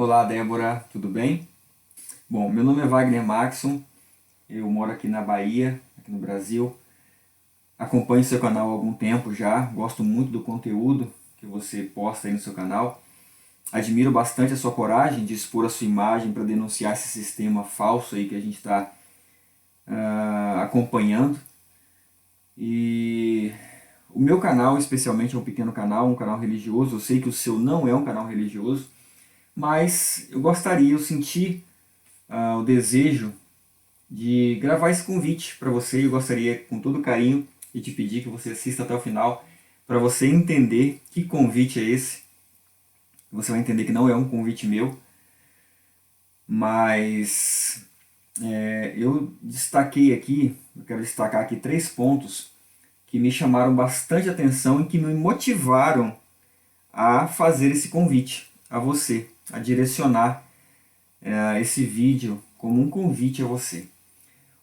Olá, Débora, tudo bem? Bom, meu nome é Wagner Maxson, eu moro aqui na Bahia, aqui no Brasil. Acompanho seu canal há algum tempo já, gosto muito do conteúdo que você posta aí no seu canal. Admiro bastante a sua coragem de expor a sua imagem para denunciar esse sistema falso aí que a gente está acompanhando. E o meu canal, especialmente, é um canal religioso. Eu sei que o seu não é um canal religioso, mas eu senti o desejo de gravar esse convite para você. Eu gostaria, com todo carinho, de te pedir que você assista até o final, para você entender que convite é esse. Você vai entender que não é um convite meu, mas eu quero destacar aqui 3 pontos que me chamaram bastante atenção e que me motivaram a fazer esse convite a você, a direcionar esse vídeo como um convite a você.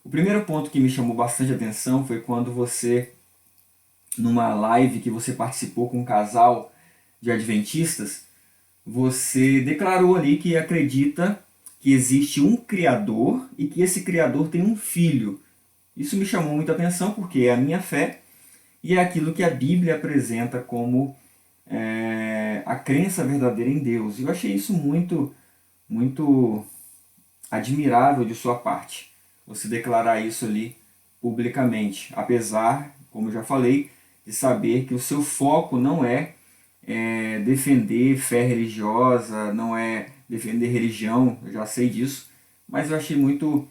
O primeiro ponto que me chamou bastante atenção foi quando você, numa live que você participou com um casal de adventistas, você declarou ali que acredita que existe um Criador e que esse Criador tem um Filho. Isso me chamou muita atenção porque é a minha fé e é aquilo que a Bíblia apresenta como a crença verdadeira em Deus. E eu achei isso muito admirável de sua parte, você declarar isso ali publicamente, apesar, como eu já falei, de saber que o seu foco não é defender fé religiosa, não é defender religião, eu já sei disso, mas eu achei muito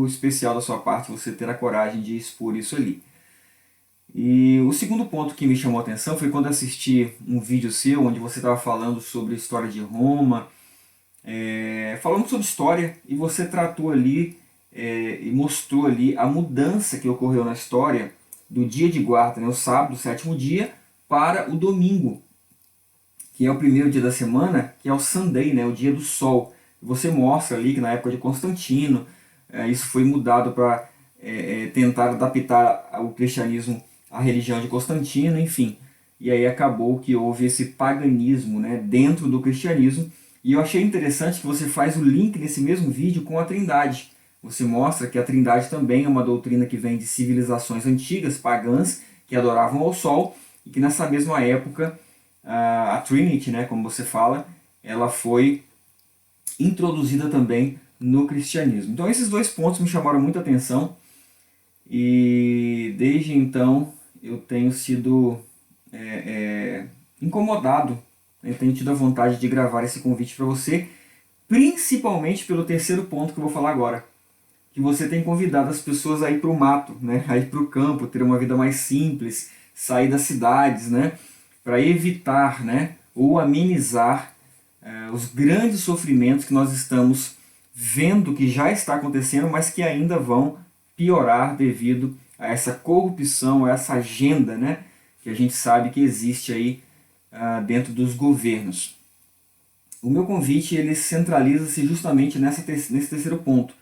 especial da sua parte você ter a coragem de expor isso ali. E o segundo ponto que me chamou a atenção foi quando assisti um vídeo seu onde você estava falando sobre a história de Roma, falando sobre história, e você tratou ali e mostrou ali a mudança que ocorreu na história do dia de guarda, né, o sábado, o sétimo dia, para o domingo, que é o primeiro dia da semana, que é o Sunday, né, o dia do sol. Você mostra ali que na época de Constantino, isso foi mudado para tentar adaptar o cristianismo à religião de Constantino, enfim. E aí acabou que houve esse paganismo, né, dentro do cristianismo. E eu achei interessante que você faz o link nesse mesmo vídeo com a Trindade. Você mostra que a Trindade também é uma doutrina que vem de civilizações antigas, pagãs, que adoravam ao sol, e que nessa mesma época a Trinity, né, como você fala, ela foi introduzida também no cristianismo. Então esses 2 pontos me chamaram muita atenção e desde então eu tenho sido incomodado, né, tenho tido a vontade de gravar esse convite para você, principalmente pelo terceiro ponto que eu vou falar agora, que você tem convidado as pessoas a ir para o mato, né, a ir para o campo, ter uma vida mais simples, sair das cidades, né, para evitar, né, ou amenizar os grandes sofrimentos que nós estamos vendo que já está acontecendo, mas que ainda vão piorar devido a essa corrupção, a essa agenda, né, que a gente sabe que existe aí dentro dos governos. O meu convite ele centraliza-se justamente nesse terceiro ponto,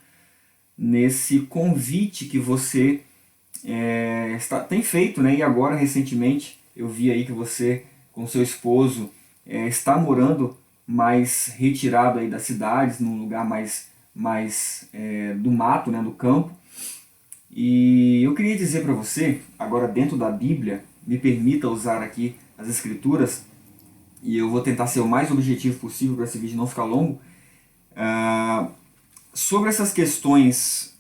nesse convite que você tem feito, né? E agora recentemente eu vi aí que você com seu esposo está morando mais retirado aí das cidades, num lugar mais do mato, né? Do campo. E eu queria dizer para você, agora dentro da Bíblia, me permita usar aqui as escrituras, e eu vou tentar ser o mais objetivo possível para esse vídeo não ficar longo, sobre essas questões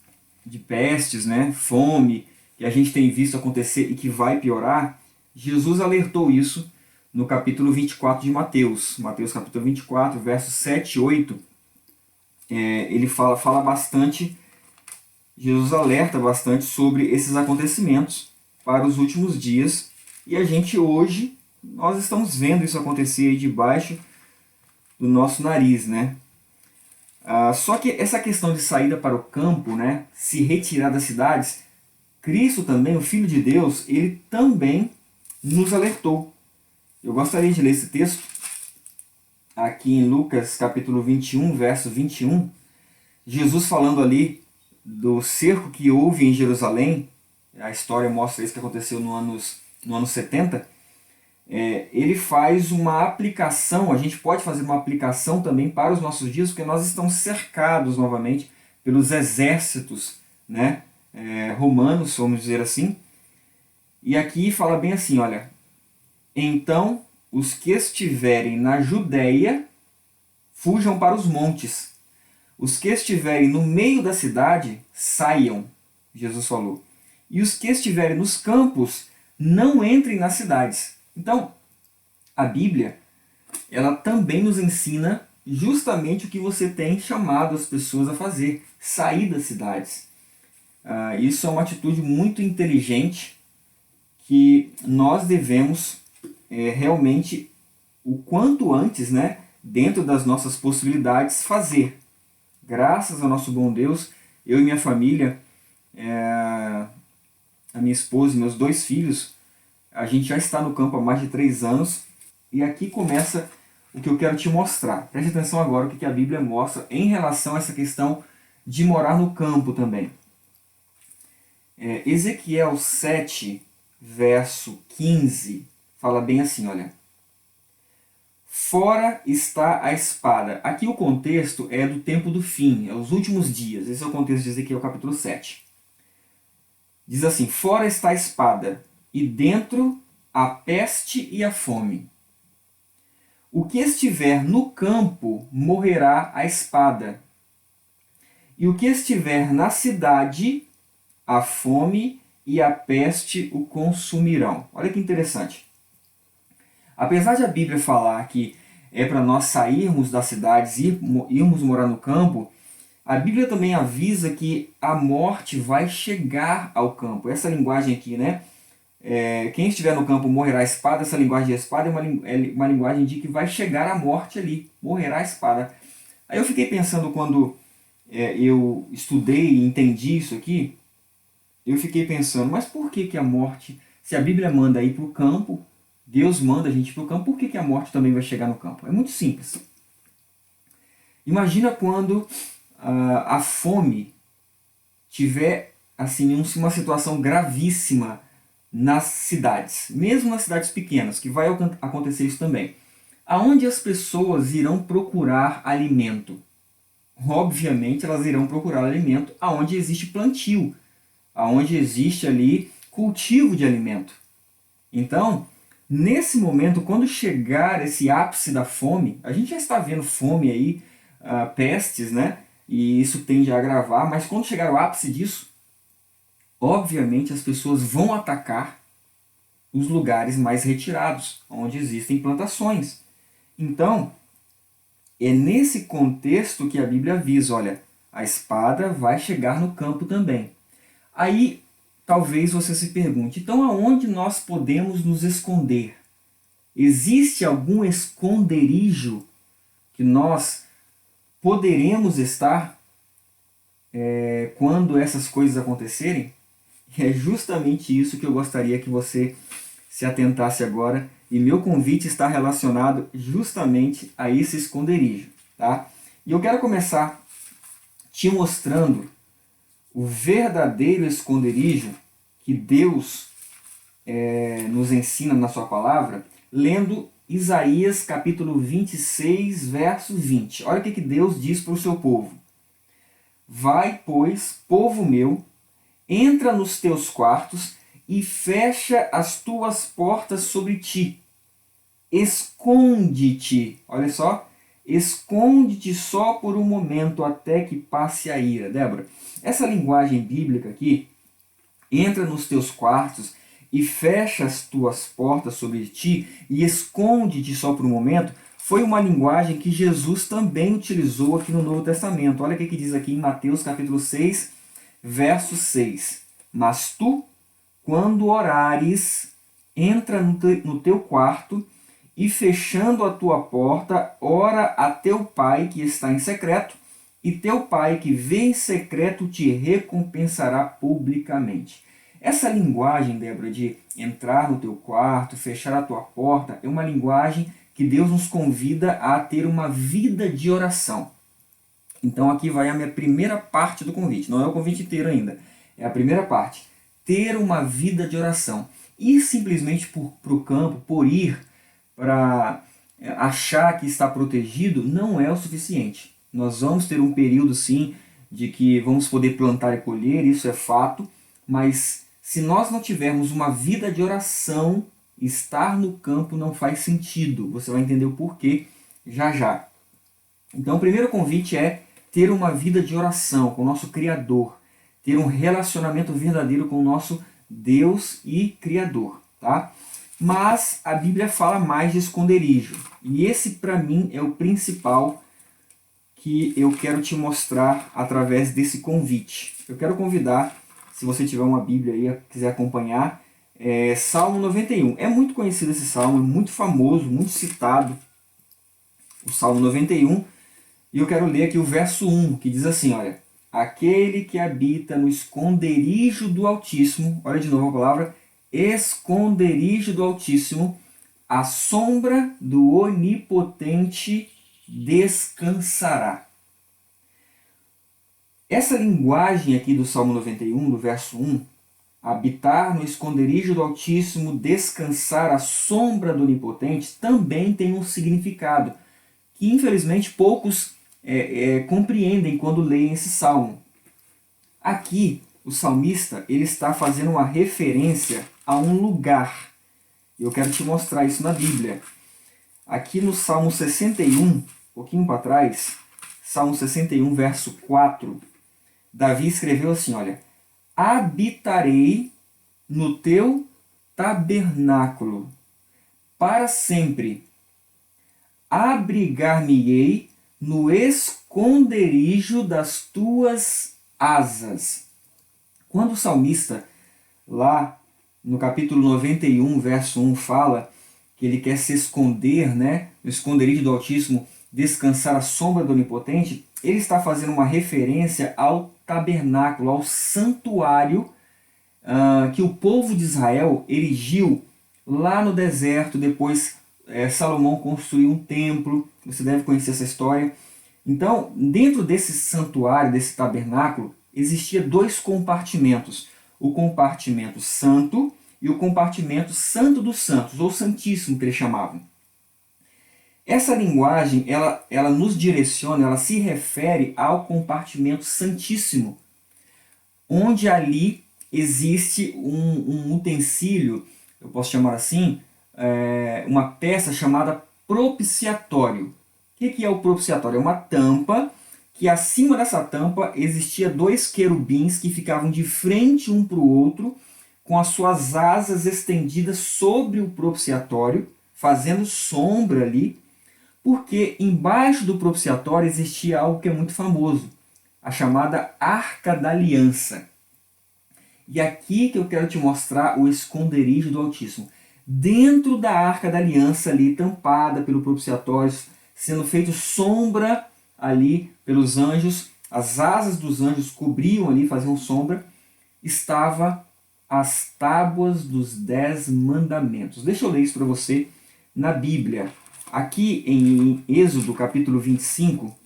de pestes, né, fome, que a gente tem visto acontecer e que vai piorar. Jesus alertou isso no capítulo 24 de Mateus. Mateus capítulo 24, versos 7 e 8. Ele fala bastante, Jesus alerta bastante sobre esses acontecimentos para os últimos dias. E a gente hoje, nós estamos vendo isso acontecer aí debaixo do nosso nariz, né? Só que essa questão de saída para o campo, né, se retirar das cidades, Cristo também, o Filho de Deus, ele também nos alertou. Eu gostaria de ler esse texto aqui em Lucas capítulo 21, verso 21. Jesus falando ali do cerco que houve em Jerusalém, a história mostra isso que aconteceu no ano 70. ele faz uma aplicação, a gente pode fazer uma aplicação também para os nossos dias, porque nós estamos cercados novamente pelos exércitos, né, romanos, vamos dizer assim. E aqui fala bem assim, olha, então os que estiverem na Judéia fujam para os montes. Os que estiverem no meio da cidade, saiam, Jesus falou. E os que estiverem nos campos, não entrem nas cidades. Então, a Bíblia, ela também nos ensina justamente o que você tem chamado as pessoas a fazer, sair das cidades. Isso é uma atitude muito inteligente que nós devemos realmente, o quanto antes, né, dentro das nossas possibilidades, fazer. Graças ao nosso bom Deus, eu e minha família, a minha esposa e meus 2 filhos, a gente já está no campo há mais de 3 anos. E aqui começa o que eu quero te mostrar. Preste atenção agora o que a Bíblia mostra em relação a essa questão de morar no campo também. Ezequiel 7, verso 15, fala bem assim, olha. Fora está a espada. Aqui o contexto é do tempo do fim, é os últimos dias. Esse é o contexto de Ezequiel capítulo 7. Diz assim, fora está a espada, e dentro a peste e a fome. O que estiver no campo morrerá a espada, e o que estiver na cidade, a fome e a peste o consumirão. Olha que interessante. Apesar de a Bíblia falar que é para nós sairmos das cidades e irmos morar no campo, a Bíblia também avisa que a morte vai chegar ao campo. Essa linguagem aqui, né? Quem estiver no campo morrerá a espada. Essa linguagem de espada é uma linguagem de que vai chegar a morte ali, morrerá a espada. Aí eu fiquei pensando quando eu estudei e entendi isso aqui, eu fiquei pensando, mas por que a morte, se a Bíblia manda ir para o campo, Deus manda a gente ir para o campo, por que a morte também vai chegar no campo? É muito simples. Imagina quando a fome tiver assim, uma situação gravíssima nas cidades, mesmo nas cidades pequenas, que vai acontecer isso também. Aonde as pessoas irão procurar alimento? Obviamente elas irão procurar alimento aonde existe plantio, aonde existe ali cultivo de alimento. Então, nesse momento, quando chegar esse ápice da fome, a gente já está vendo fome aí, pestes, né? E isso tende a agravar, mas quando chegar o ápice disso, obviamente as pessoas vão atacar os lugares mais retirados, onde existem plantações. Então, é nesse contexto que a Bíblia avisa, olha, a espada vai chegar no campo também. Aí, talvez você se pergunte, então aonde nós podemos nos esconder? Existe algum esconderijo que nós poderemos estar quando essas coisas acontecerem? É justamente isso que eu gostaria que você se atentasse agora, e meu convite está relacionado justamente a esse esconderijo, tá? E eu quero começar te mostrando o verdadeiro esconderijo que Deus nos ensina na sua palavra, lendo Isaías capítulo 26, verso 20. Olha o que Deus diz para o seu povo. Vai, pois, povo meu, entra nos teus quartos e fecha as tuas portas sobre ti. Esconde-te, olha só, esconde-te só por um momento até que passe a ira. Débora, essa linguagem bíblica aqui, entra nos teus quartos e fecha as tuas portas sobre ti e esconde-te só por um momento, foi uma linguagem que Jesus também utilizou aqui no Novo Testamento. Olha o que diz aqui em Mateus capítulo 6, verso 6. Mas tu, quando orares, entra no teu quarto e fechando a tua porta, ora a teu pai que está em secreto, e teu pai que vê em secreto te recompensará publicamente. Essa linguagem, Débora, de entrar no teu quarto, fechar a tua porta, é uma linguagem que Deus nos convida a ter uma vida de oração. Então aqui vai a minha primeira parte do convite, não é o convite inteiro ainda, é a primeira parte. Ter uma vida de oração. ir simplesmente para o campo, por ir para achar que está protegido, não é o suficiente. Nós vamos ter um período, sim, de que vamos poder plantar e colher, isso é fato, mas se nós não tivermos uma vida de oração, estar no campo não faz sentido. Você vai entender o porquê já já. Então, o primeiro convite é ter uma vida de oração com o nosso Criador, ter um relacionamento verdadeiro com o nosso Deus e Criador, tá? Mas a Bíblia fala mais de esconderijo, e esse para mim é o principal que eu quero te mostrar através desse convite. Eu quero convidar, se você tiver uma Bíblia aí, quiser acompanhar, Salmo 91. É muito conhecido esse salmo, é muito famoso, muito citado, o Salmo 91. E eu quero ler aqui o verso 1, que diz assim, olha: aquele que habita no esconderijo do Altíssimo, olha de novo a palavra, esconderijo do Altíssimo, a sombra do Onipotente descansará. Essa linguagem aqui do Salmo 91, do verso 1, habitar no esconderijo do Altíssimo, descansar à sombra do Onipotente, também tem um significado que infelizmente poucos compreendem quando leem esse salmo. Aqui, o salmista ele está fazendo uma referência a um lugar. Eu quero te mostrar isso na Bíblia. Aqui no Salmo 61, um pouquinho para trás, Salmo 61, verso 4, Davi escreveu assim, olha: habitarei no teu tabernáculo para sempre, abrigar-me-ei no esconderijo das tuas asas. Quando o salmista, lá no capítulo 91, verso 1, fala que ele quer se esconder, né, no esconderijo do Altíssimo, descansar à sombra do Onipotente, ele está fazendo uma referência ao tabernáculo, ao santuário que o povo de Israel erigiu lá no deserto. Depois Salomão construiu um templo, você deve conhecer essa história. Então, dentro desse santuário, desse tabernáculo, existia dois compartimentos: o compartimento santo e o compartimento santo dos santos, ou santíssimo, que eles chamavam. Essa linguagem, ela nos direciona, ela se refere ao compartimento santíssimo, onde ali existe um utensílio, eu posso chamar assim, uma peça chamada propiciatório. O que é o propiciatório? É uma tampa que acima dessa tampa existia dois querubins que ficavam de frente um para o outro, com as suas asas estendidas sobre o propiciatório, fazendo sombra ali, porque embaixo do propiciatório existia algo que é muito famoso, a chamada Arca da Aliança. E aqui que eu quero te mostrar o esconderijo do Altíssimo. Dentro da Arca da Aliança ali, tampada pelo propiciatório, sendo feito sombra ali pelos anjos, as asas dos anjos cobriam ali, faziam sombra, estava as tábuas dos 10 mandamentos. Deixa eu ler isso para você na Bíblia. Aqui em Êxodo capítulo 25,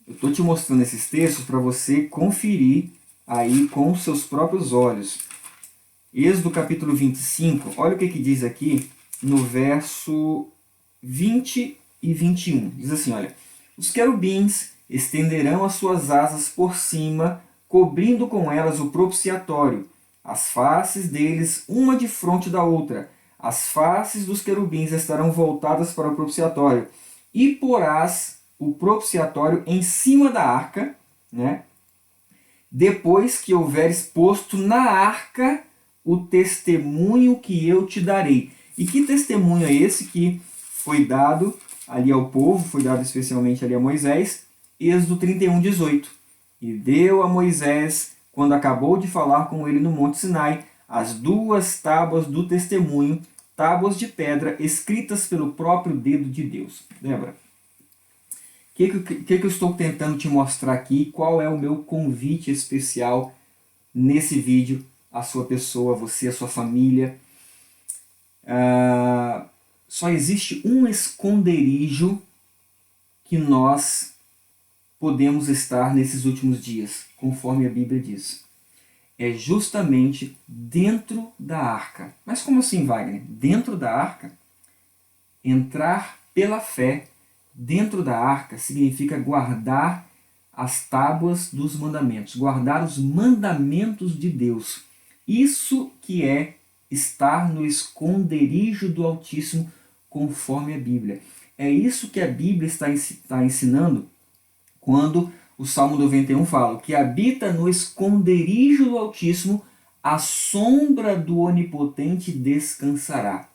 eu estou te mostrando esses textos para você conferir aí com os seus próprios olhos. Êxodo capítulo 25, olha o que diz aqui no verso 20 e 21. Diz assim, olha: os querubins estenderão as suas asas por cima, cobrindo com elas o propiciatório, as faces deles uma de frente da outra. As faces dos querubins estarão voltadas para o propiciatório, e porás o propiciatório em cima da arca, né? Depois que houveres posto na arca o testemunho que eu te darei. E que testemunho é esse que foi dado ali ao povo, foi dado especialmente ali a Moisés? Êxodo 31, 18. E deu a Moisés, quando acabou de falar com ele no Monte Sinai, as 2 tábuas do testemunho, tábuas de pedra, escritas pelo próprio dedo de Deus. Lembra? O que eu estou tentando te mostrar aqui? Qual é o meu convite especial nesse vídeo à sua pessoa, a você, a sua família? Só existe um esconderijo que nós podemos estar nesses últimos dias, conforme a Bíblia diz. é justamente dentro da arca. Mas como assim, Wagner? Dentro da arca? Entrar pela fé dentro da arca significa guardar as tábuas dos mandamentos, guardar os mandamentos de Deus. Isso que é estar no esconderijo do Altíssimo, conforme a Bíblia. É isso que a Bíblia está ensinando quando o Salmo 91 fala: que habita no esconderijo do Altíssimo, a sombra do Onipotente descansará.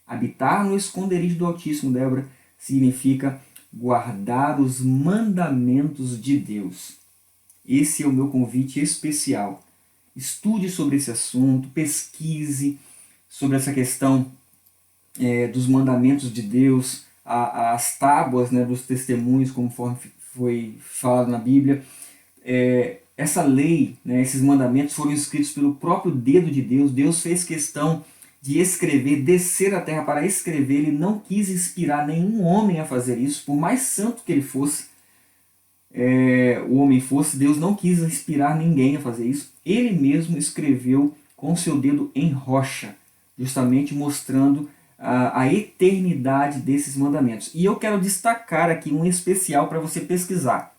Habitar no esconderijo do Altíssimo, Débora, significa guardar os mandamentos de Deus. Esse é o meu convite especial. Estude sobre esse assunto, pesquise sobre essa questão dos mandamentos de Deus, as tábuas, né, dos testemunhos, conforme foi falado na Bíblia. Essa lei, né, esses mandamentos foram escritos pelo próprio dedo de Deus. Deus fez questão de escrever, descer à terra para escrever. Ele não quis inspirar nenhum homem a fazer isso, por mais santo que ele fosse, o homem fosse, Deus não quis inspirar ninguém a fazer isso. Ele mesmo escreveu com seu dedo em rocha, justamente mostrando a eternidade desses mandamentos. E eu quero destacar aqui um especial para você pesquisar,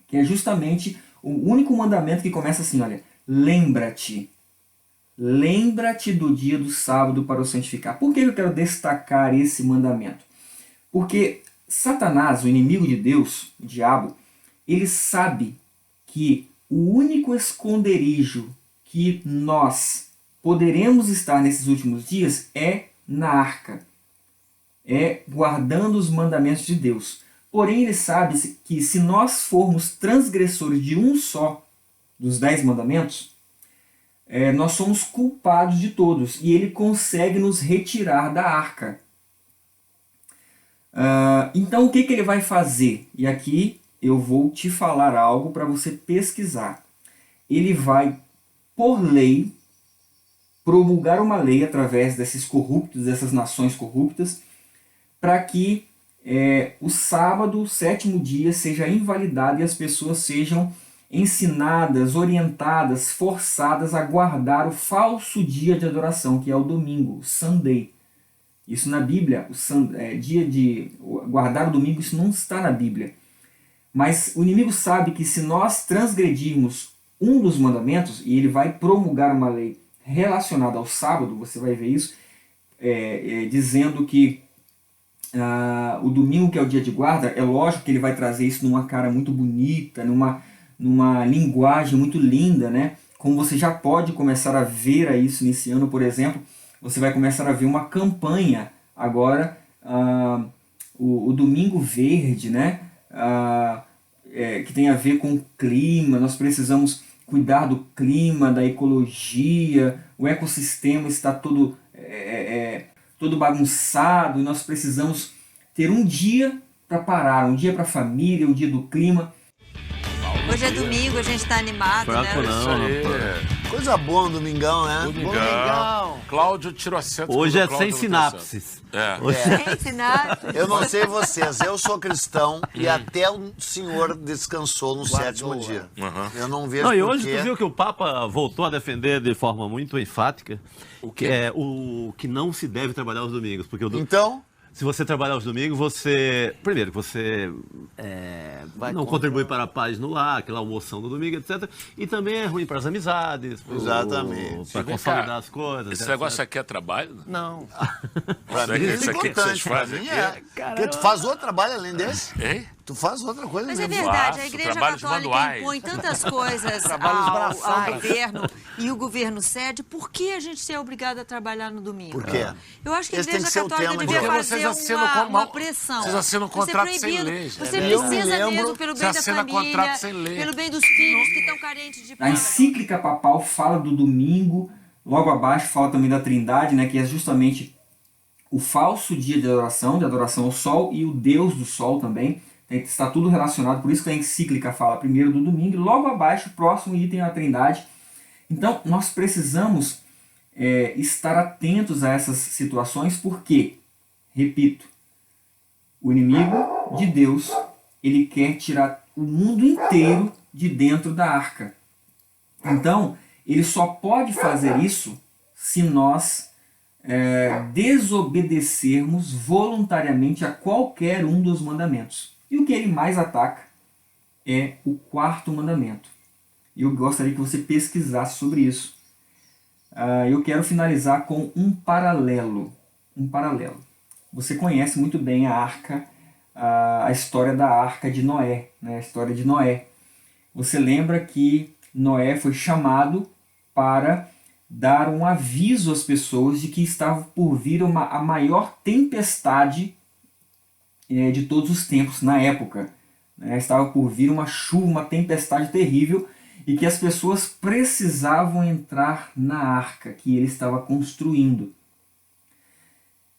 que é justamente o único mandamento que começa assim, olha: lembra-te. Lembra-te do dia do sábado para o santificar. Por que eu quero destacar esse mandamento? Porque Satanás, o inimigo de Deus, o diabo, ele sabe que o único esconderijo que nós poderemos estar nesses últimos dias é na arca. É guardando os mandamentos de Deus. Porém, ele sabe que se nós formos transgressores de um só dos 10 mandamentos, nós somos culpados de todos, e ele consegue nos retirar da arca. Então o que ele vai fazer? E aqui eu vou te falar algo para você pesquisar. Ele vai, por lei, promulgar uma lei através desses corruptos, dessas nações corruptas, para que o sábado, o sétimo dia, seja invalidado e as pessoas sejam ensinadas, orientadas, forçadas a guardar o falso dia de adoração, que é o domingo, o Sunday. Isso na Bíblia, dia de guardar o domingo, isso não está na Bíblia. Mas o inimigo sabe que se nós transgredirmos um dos mandamentos, e ele vai promulgar uma lei relacionada ao sábado, você vai ver isso, dizendo que o domingo, que é o dia de guarda, é lógico que ele vai trazer isso numa cara muito bonita, numa linguagem muito linda, né? Como você já pode começar a ver isso nesse ano, por exemplo, você vai começar a ver uma campanha agora, o Domingo Verde, né? Que tem a ver com o clima. Nós precisamos cuidar do clima, da ecologia, o ecossistema está todo bagunçado, e nós precisamos ter um dia para parar, um dia para a família, um dia do clima. Hoje é domingo, a gente tá animado, Fraco né? não, Coisa boa no domingão, né? Domingão. Cláudio tirou assento. Hoje é quando o sem Cláudio botou sinapses. assento. Sem sinapse. Eu não sei vocês, eu sou cristão e até o Senhor descansou no sétimo dia. Eu não vejo Não, e por hoje quê. tu viu que o Papa voltou a defender de forma muito enfática O quê? o que não se deve trabalhar aos domingos. Porque Então, se você trabalhar aos domingos, primeiro, que você não contribui para a paz no lar, aquela almoção no domingo, etc. E também é ruim para as amizades, Exatamente. para Vem consolidar cá, as coisas. Esse etc. negócio aqui é trabalho? Não. pra Isso mim aqui- é isso aqui que importante. vocês Pra fazem mim aqui? é. Porque tu faz outro trabalho além desse? Hein? Tu faz outra coisa Mas é mesmo. verdade, Faço a Igreja trabalhos Católica manuais. impõe tantas coisas Trabalhos ao braçais. governo e o governo cede. Por que a gente ser obrigado a trabalhar no domingo? Por quê? Eu acho que a Esse tem Igreja que ser o Católica tema de devia hoje. Vocês fazer assinam uma pressão. vocês assinam Você contrato sem proibindo. leis. Você Eu me precisa lembro- mesmo, pelo Você bem da assina família, contrato sem lei. pelo bem dos filhos que estão carentes de A pai. encíclica papal fala do domingo, logo abaixo fala também da Trindade, né, que é justamente o falso dia de adoração ao sol, e o Deus do sol também. Está tudo relacionado, por isso que a encíclica fala primeiro do domingo, e logo abaixo, o próximo item é a Trindade. Então, nós precisamos estar atentos a essas situações, porque, repito, o inimigo de Deus, ele quer tirar o mundo inteiro de dentro da arca. Então, ele só pode fazer isso se nós desobedecermos voluntariamente a qualquer um dos mandamentos. E o que ele mais ataca é o 4º mandamento. Eu gostaria que você pesquisasse sobre isso. Eu quero finalizar com um paralelo. Você conhece muito bem a arca, a história da arca de Noé, né? A história de Noé. Você lembra que Noé foi chamado para dar um aviso às pessoas de que estava por vir a maior tempestade de todos os tempos na época. Estava por vir uma chuva, uma tempestade terrível, e que as pessoas precisavam entrar na arca que ele estava construindo.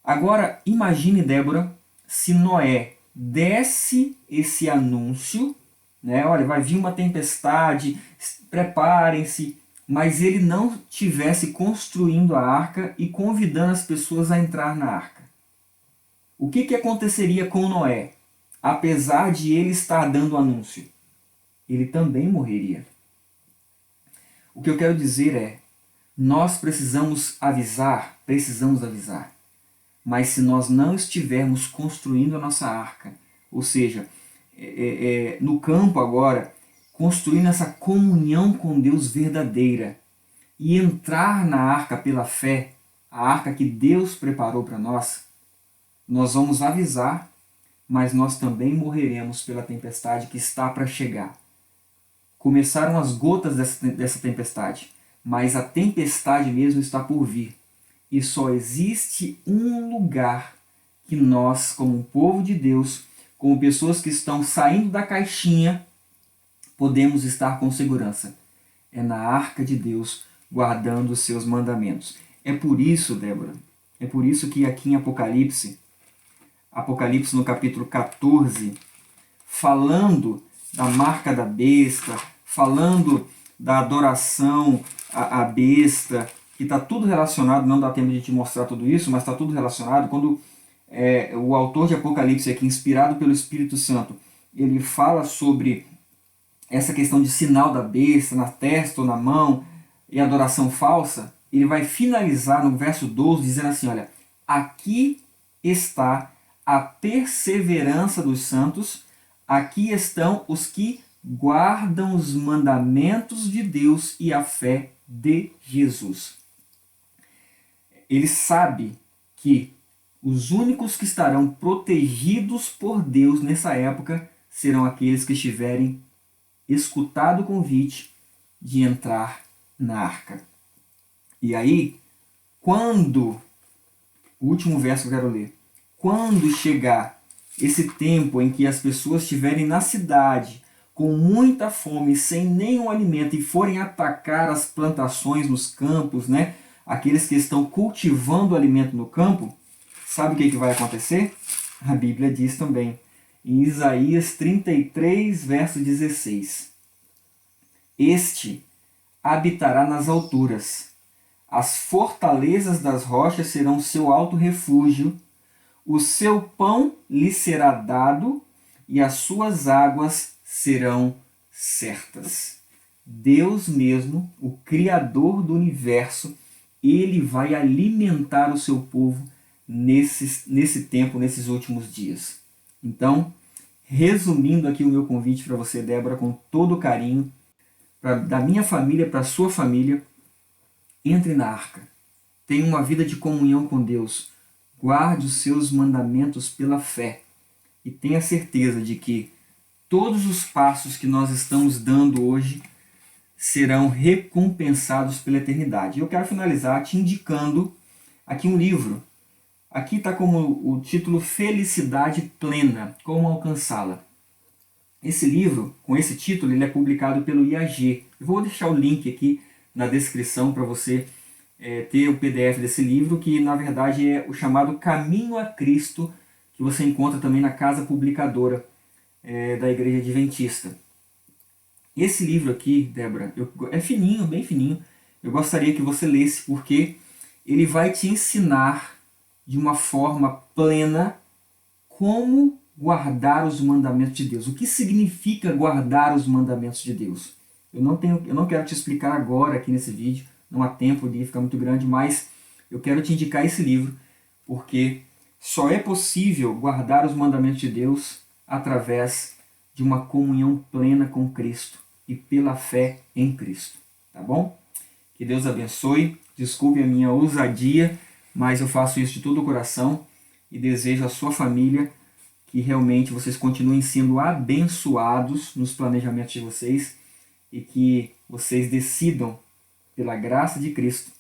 Agora, imagine, Débora, se Noé desse esse anúncio, né? Olha, vai vir uma tempestade, preparem-se, mas ele não tivesse construindo a arca e convidando as pessoas a entrar na arca. O que aconteceria com Noé? Apesar de ele estar dando o anúncio, ele também morreria. O que eu quero dizer é, nós precisamos avisar, mas se nós não estivermos construindo a nossa arca, ou seja, no campo agora, construindo essa comunhão com Deus verdadeira e entrar na arca pela fé, a arca que Deus preparou para nós, nós vamos avisar, mas nós também morreremos pela tempestade que está para chegar. Começaram as gotas dessa tempestade, mas a tempestade mesmo está por vir. E só existe um lugar que nós, como um povo de Deus, como pessoas que estão saindo da caixinha, podemos estar com segurança. É na arca de Deus, guardando os seus mandamentos. É por isso, Débora, é por isso que aqui em Apocalipse no capítulo 14, falando da marca da besta, falando da adoração à besta, que está tudo relacionado, não dá tempo de te mostrar tudo isso, mas está tudo relacionado. Quando o autor de Apocalipse aqui, inspirado pelo Espírito Santo, ele fala sobre essa questão de sinal da besta na testa ou na mão e adoração falsa, ele vai finalizar no verso 12 dizendo assim, olha, aqui está a perseverança dos santos, aqui estão os que guardam os mandamentos de Deus e a fé de Jesus. Ele sabe que os únicos que estarão protegidos por Deus nessa época serão aqueles que estiverem escutado o convite de entrar na arca. E aí, o último verso que eu quero ler, quando chegar esse tempo em que as pessoas estiverem na cidade com muita fome, sem nenhum alimento, e forem atacar as plantações nos campos, né? Aqueles que estão cultivando alimento no campo, sabe o que vai acontecer? A Bíblia diz também, em Isaías 33, verso 16. Este habitará nas alturas, as fortalezas das rochas serão seu alto refúgio, o seu pão lhe será dado e as suas águas serão certas. Deus mesmo, o Criador do universo, ele vai alimentar o seu povo nesse tempo, nesses últimos dias. Então, resumindo aqui o meu convite para você, Débora, com todo carinho, da minha família para a sua família, entre na arca. Tenha uma vida de comunhão com Deus. Guarde os seus mandamentos pela fé. E tenha certeza de que todos os passos que nós estamos dando hoje serão recompensados pela eternidade. Eu quero finalizar te indicando aqui um livro. Aqui está como o título Felicidade Plena, Como Alcançá-la. Esse livro, com esse título, ele é publicado pelo IAG. Eu vou deixar o link aqui na descrição para você ter o PDF desse livro, que na verdade é o chamado Caminho a Cristo, que você encontra também na Casa Publicadora da Igreja Adventista. Esse livro aqui, Débora, é fininho, bem fininho. Eu gostaria que você lesse, porque ele vai te ensinar de uma forma plena como guardar os mandamentos de Deus. O que significa guardar os mandamentos de Deus? Eu não quero te explicar agora aqui nesse vídeo, não há tempo de ficar muito grande, mas eu quero te indicar esse livro, porque só é possível guardar os mandamentos de Deus através de uma comunhão plena com Cristo e pela fé em Cristo, tá bom? Que Deus abençoe, desculpe a minha ousadia, mas eu faço isso de todo o coração e desejo à sua família que realmente vocês continuem sendo abençoados nos planejamentos de vocês e que vocês decidam, pela graça de Cristo,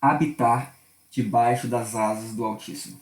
habitar debaixo das asas do Altíssimo.